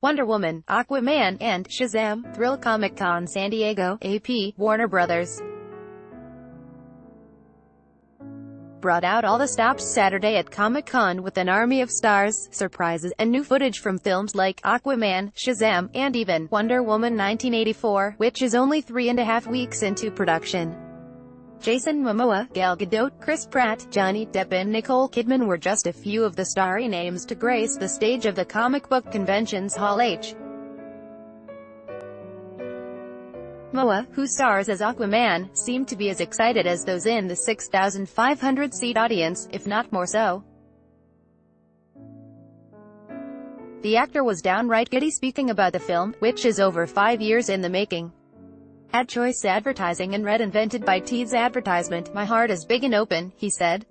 Wonder Woman, Aquaman, and Shazam, Thrill Comic-Con San Diego, AP, Warner Brothers brought out all the stops Saturday at Comic-Con with an army of stars, surprises, and new footage from films like Aquaman, Shazam, and even Wonder Woman 1984, which is only 3.5 weeks into production. Jason Momoa, Gal Gadot, Chris Pratt, Johnny Depp and Nicole Kidman were just a few of the starry names to grace the stage of the comic book convention's Hall H. Momoa, who stars as Aquaman, seemed to be as excited as those in the 6,500-seat audience, if not more so. The actor was downright giddy speaking about the film, which is over 5 years in the making. Ad choice advertising and red invented by T's advertisement, "My heart is big and open," he said.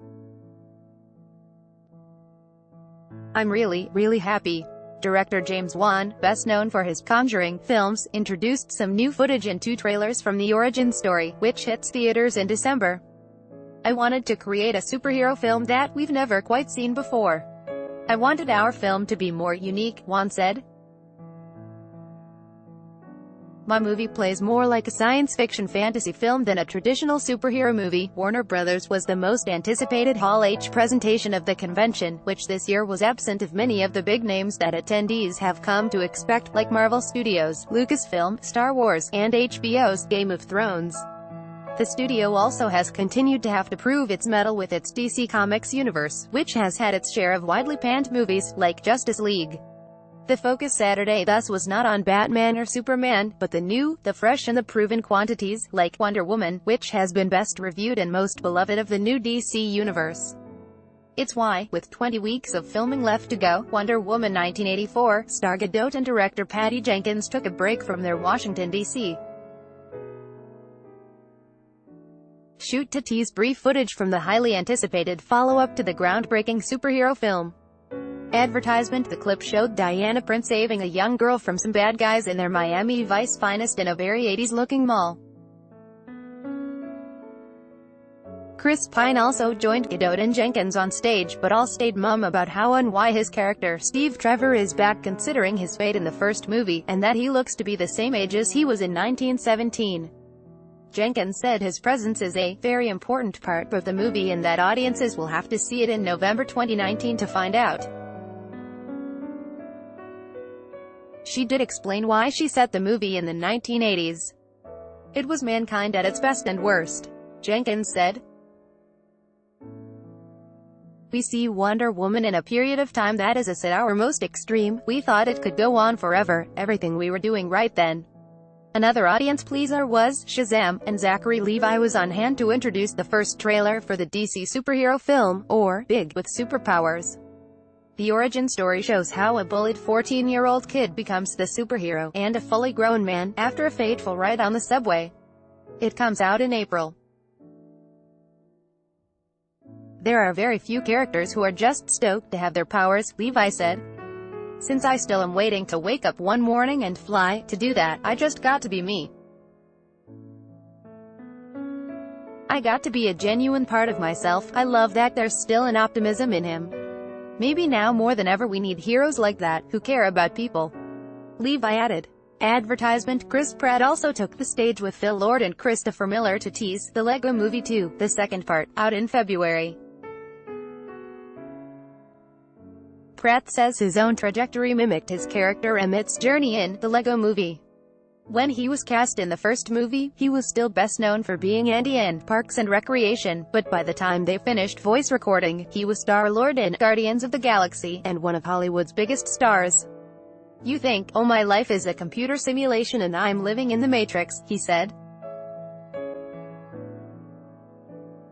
"I'm really happy." Director James Wan, best known for his Conjuring films, introduced some new footage and 2 trailers from the origin story, which hits theaters in December. "I wanted to create a superhero film that we've never quite seen before. I wanted our film to be more unique," Wan said. "My movie plays more like a science fiction fantasy film than a traditional superhero movie." Warner Brothers was the most anticipated Hall H presentation of the convention, which this year was absent of many of the big names that attendees have come to expect, like Marvel Studios, Lucasfilm, Star Wars, and HBO's Game of Thrones. The studio also has continued to have to prove its mettle with its DC Comics universe, which has had its share of widely panned movies, like Justice League. The focus Saturday thus was not on Batman or Superman, but the new, the fresh and the proven quantities, like Wonder Woman, which has been best reviewed and most beloved of the new DC universe. It's why, with 20 weeks of filming left to go, Wonder Woman 1984, star Gadot and director Patty Jenkins took a break from their Washington, D.C. shoot to tease brief footage from the highly anticipated follow-up to the groundbreaking superhero film. Advertisement. The clip showed Diana Prince saving a young girl from some bad guys in their Miami Vice finest in a very 80s-looking mall. Chris Pine also joined Gadot and Jenkins on stage, but all stayed mum about how and why his character, Steve Trevor, is back considering his fate in the first movie, and that he looks to be the same age as he was in 1917. Jenkins said his presence is a very important part of the movie and that audiences will have to see it in November 2019 to find out. She did explain why she set the movie in the 1980s. "It was mankind at its best and worst," Jenkins said. "We see Wonder Woman in a period of time that is at our most extreme. We thought it could go on forever, everything we were doing right then." Another audience pleaser was Shazam, and Zachary Levi was on hand to introduce the first trailer for the DC superhero film, or Big with Superpowers. The origin story shows how a bullied 14-year-old kid becomes the superhero, and a fully grown man, after a fateful ride on the subway. It comes out in April. "There are very few characters who are just stoked to have their powers," Levi said. "Since I still am waiting to wake up one morning and fly, to do that, I just got to be me. I got to be a genuine part of myself. I love that there's still an optimism in him. Maybe now more than ever we need heroes like that, who care about people," Levi added. Advertisement. Chris Pratt also took the stage with Phil Lord and Christopher Miller to tease the Lego Movie 2, the second part, out in February. Pratt says his own trajectory mimicked his character Emmett's journey in the Lego Movie. When he was cast in the first movie, he was still best known for being Andy in Parks and Recreation, but by the time they finished voice recording, he was Star-Lord in Guardians of the Galaxy, and one of Hollywood's biggest stars. "You think, oh, my life is a computer simulation and I'm living in the Matrix," he said.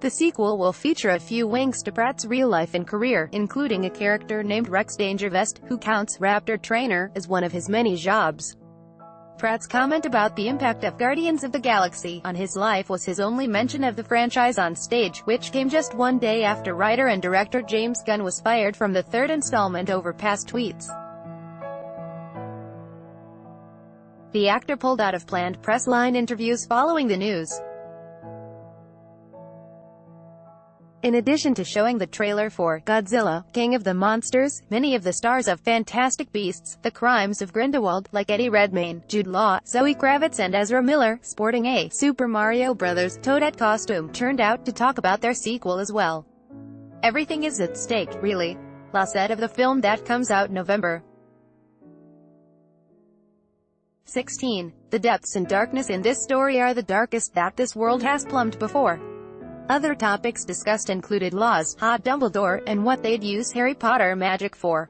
The sequel will feature a few winks to Pratt's real life and career, including a character named Rex Dangervest, who counts Raptor Trainer as one of his many jobs. Pratt's comment about the impact of Guardians of the Galaxy on his life was his only mention of the franchise on stage, which came just one day after writer and director James Gunn was fired from the third installment over past tweets. The actor pulled out of planned press line interviews following the news. In addition to showing the trailer for Godzilla, King of the Monsters, many of the stars of Fantastic Beasts: The Crimes of Grindelwald, like Eddie Redmayne, Jude Law, Zoe Kravitz and Ezra Miller, sporting a Super Mario Bros. Toadette costume, turned out to talk about their sequel as well. "Everything is at stake, really," Law said of the film that comes out November 16. "The depths and darkness in this story are the darkest that this world has plumbed before." Other topics discussed included Law's hot Dumbledore, and what they'd use Harry Potter magic for.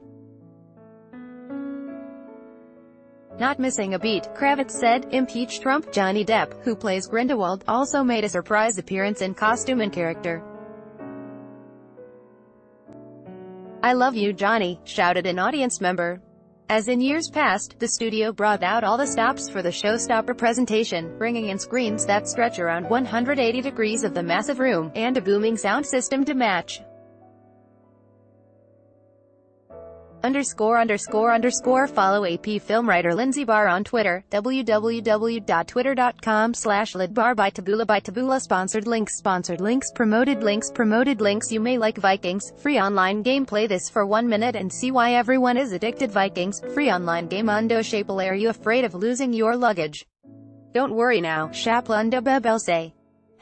Not missing a beat, Kravitz said, "Impeach Trump." Johnny Depp, who plays Grindelwald, also made a surprise appearance in costume and character. "I love you, Johnny," shouted an audience member. As in years past, the studio brought out all the stops for the showstopper presentation, bringing in screens that stretch around 180 degrees of the massive room, and a booming sound system to match. Follow AP film writer Lindsay Barr on Twitter, www.twitter.com/lidbar by Taboola. Sponsored links, promoted links. You may like Vikings, free online gameplay. This for 1 minute and see why everyone is addicted. Vikings, free online game. Undo Shapel. Are you afraid of losing your luggage? Don't worry now, Shaplunda Bebel say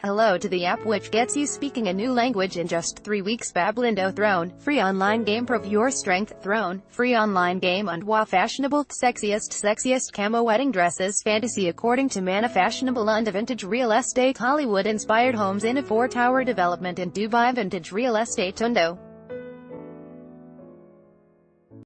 hello to the app which gets you speaking a new language in just 3 weeks. Bablindo Throne, free online game. Prove your strength. Throne, free online game. And wa fashionable, sexiest camo wedding dresses. Fantasy according to Mana. Fashionable and vintage real estate. Hollywood inspired homes in a 4-tower development in Dubai. Vintage real estate. Undo.